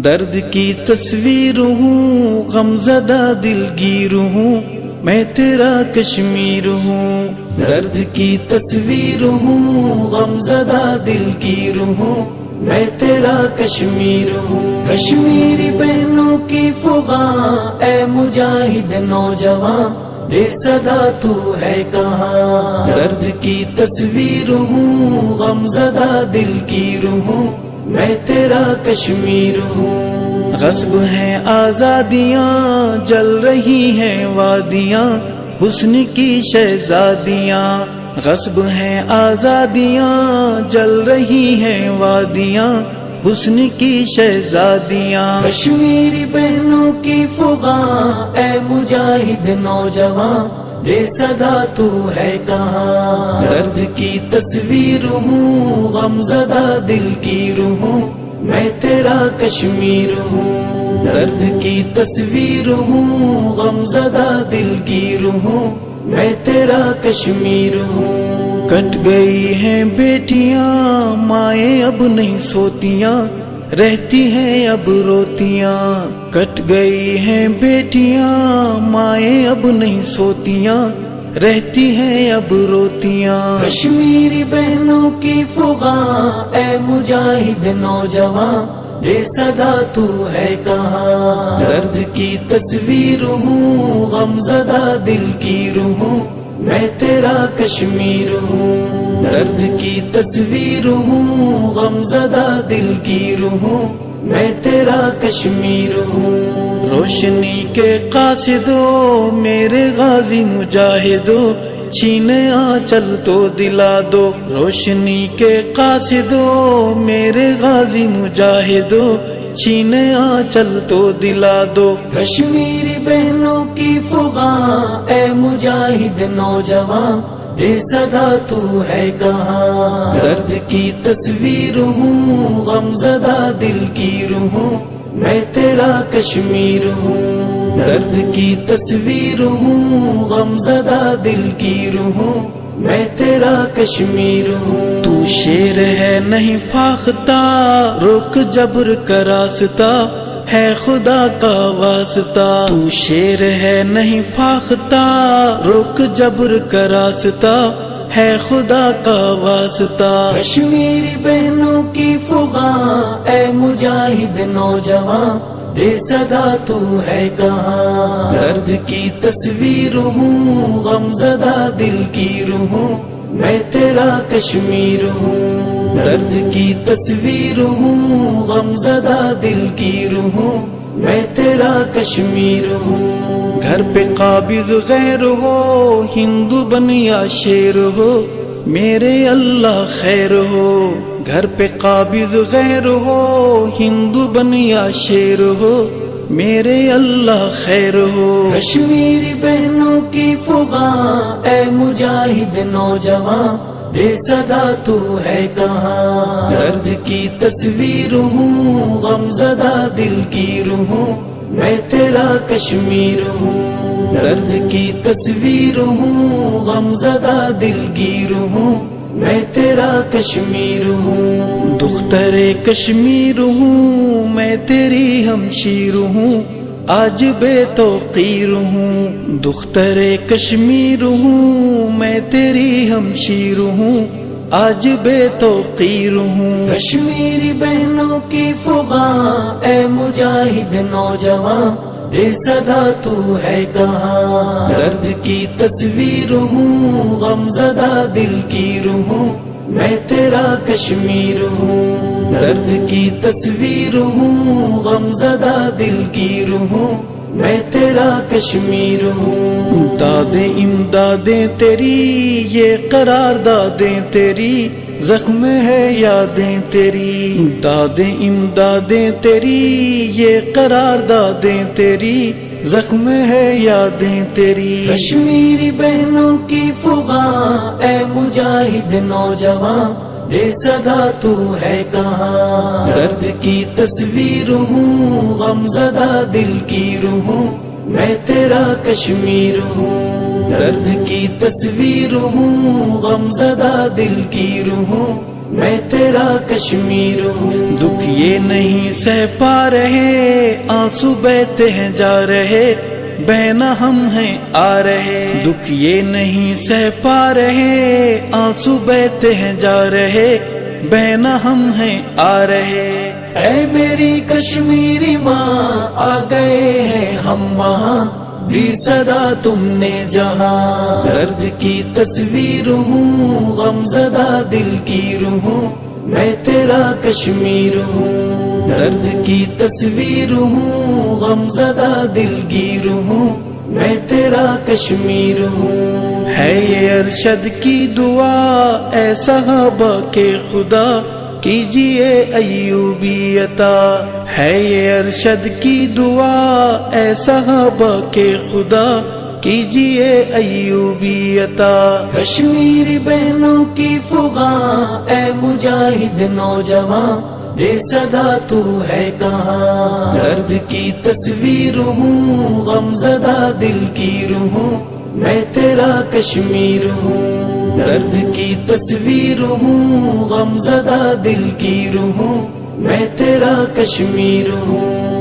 درد کی تصویر ہوں، غمزدہ دلگیر ہوں، میں تیرا کشمیر ہوں۔ درد کی تصویر ہوں، غمزدہ دلگیر ہوں، میں تیرا کشمیر ہوں۔ کشمیری بہنوں کی فغاں، اے مجاہد نوجوان، بے صدا تو ہے کہاں۔ درد کی تصویر ہوں، غمزدہ دلگیر ہوں، میں تیرا کشمیر ہوں۔ غصب ہیں آزادیاں، جل رہی ہیں وادیاں، حسن کی شہزادیاں۔ غصب ہیں آزادیاں، جل رہی ہیں وادیاں، حسن کی شہزادیاں۔ کشمیری بہنوں کی فغاں، اے مجاہد نوجوان، بے صدا تو ہے کہاں۔ درد کی تصویر ہوں، غمزدہ دلگیر ہوں، میں تیرا کشمیر ہوں۔ درد کی تصویر ہوں، غمزدہ دلگیر ہوں، میں تیرا کشمیر ہوں۔ کٹ گئی ہیں بیٹیاں، مائیں اب نہیں سوتیاں، رہتی ہیں اب روتیاں۔ کٹ گئی ہیں بیٹیاں، مائیں اب نہیں سوتیاں، رہتی ہیں اب روتیاں۔ کشمیری بہنوں کی فغاں، اے مجاہد نوجوان، بے صدا تو ہے کہاں۔ درد کی تصویر ہوں، غمزدہ دلگیر ہوں، میں تیرا کشمیر ہوں۔ درد کی تصویر ہوں، غمزدہ دلگیر ہوں، میں تیرا کشمیر ہوں۔ روشنی کے قاصدو، میرے غازی مجاہدو، چھینے آنچل تو دلا دو۔ روشنی کے قاصدو، میرے غازی مجاہدو، چھینے آنچل تو دلا دو۔ کشمیری بہنوں کی فغاں، اے مجاہد نوجوان، بے صدا تو ہے کہاں۔ درد کی تصویر ہوں، غمزدہ دلگیر ہوں، میں تیرا کشمیر ہوں۔ درد کی تصویر ہوں، غمزدہ دلگیر ہوں، میں تیرا کشمیر ہوں۔ تو شیر ہے نہیں فاختہ، روک جبر کا راستہ، ہے خدا کا واسطہ۔ تو شیر ہے نہیں فاختہ، روک جبر کا راستہ، ہے خدا کا واسطہ۔ کشمیری بہنوں کی فغاں، اے مجاہد نوجوان، بے صدا تو ہے کہاں۔ درد کی تصویر ہوں، غمزدہ دلگیر ہوں، میں تیرا کشمیر ہوں۔ درد کی تصویر ہوں، غمزدہ دلگیر ہوں، میں تیرا کشمیر ہوں۔ گھر پہ قابض غیر ہو، ہندو بن یا شیر ہو، میرے اللہ خیر ہو۔ گھر پہ قابض غیر ہو، ہندو بن یا شیر ہو، میرے اللہ خیر ہو۔ کشمیری بہنوں کی فغاں، اے مجاہد نوجوان، بے صدا تو ہے کہاں۔ درد کی تصویر ہوں، غمزدہ دلگیر ہوں، میں تیرا کشمیر ہوں۔ درد کی تصویر ہوں، غمزدہ دلگیر ہوں، میں تیرا کشمیر ہوں۔ دختر کشمیر ہوں، میں تیری ہمشیر ہوں، آج بے توقیر ہوں۔ دختر کشمیر ہوں، میں تیری ہمشیر ہوں، آج بے توقیر ہوں۔ کشمیری بہنوں کی فغاں، اے مجاہد نوجوان، بے صدا تو ہے کہاں۔ درد کی تصویر ہوں، غمزدہ دلگیر ہوں، میں تیرا کشمیر ہوں۔ درد کی تصویر ہوں، غمزدہ دلگیر ہوں، میں تیرا کشمیر ہوں۔ دادیں امدادیں تیری، یہ قرار دادیں تیری، زخم ہے یادیں تیری۔ دادیں امدادیں تیری، یہ قرار دادیں تیری، زخم ہے یادیں تیری۔ کشمیری بہنوں کی فغاں، اے مجاہد نوجوان، بے صدا تو ہے کہاں۔ درد کی تصویر ہوں، غمزدہ دلگیر ہوں، میں تیرا کشمیر ہوں۔ درد کی تصویر ہوں، غمزدہ دلگیر ہوں، میں تیرا کشمیر ہوں. دکھ یہ نہیں سہ پا رہے آنسو بہتے ہیں جا رہے بہنا ہم ہیں آ رہے. دکھ یہ نہیں سہ پا رہے آنسو بہتے ہیں جا رہے بہنا ہم ہیں آ رہے. اے میری کشمیری ماں آ گئے ہیں ہم وہاں دی صدا تم نے جہاں. درد کی تصویر ہوں غم زدہ دل کی ہوں میں تیرا کشمیر ہوں. درد کی تصویر ہوں غم زدہ دل گیر ہوں میں تیرا کشمیر ہوں. ہے یہ ارشد کی دعا اے صحابہ کے خدا کیجئے ایوبی عطا. ہے یہ ارشد کی دعا اے صحابہ کے خدا کیجئے ایوبی عطا. کشمیری بہنوں کی فغاں اے مجاہد نوجوان دے صدا تو ہے کہاں. درد کی تصویر ہوں غم زدہ دل کی ہوں میں تیرا کشمیر ہوں. درد کی تصویر ہوں غم زدہ دل کی ہوں میں تیرا کشمیر ہوں.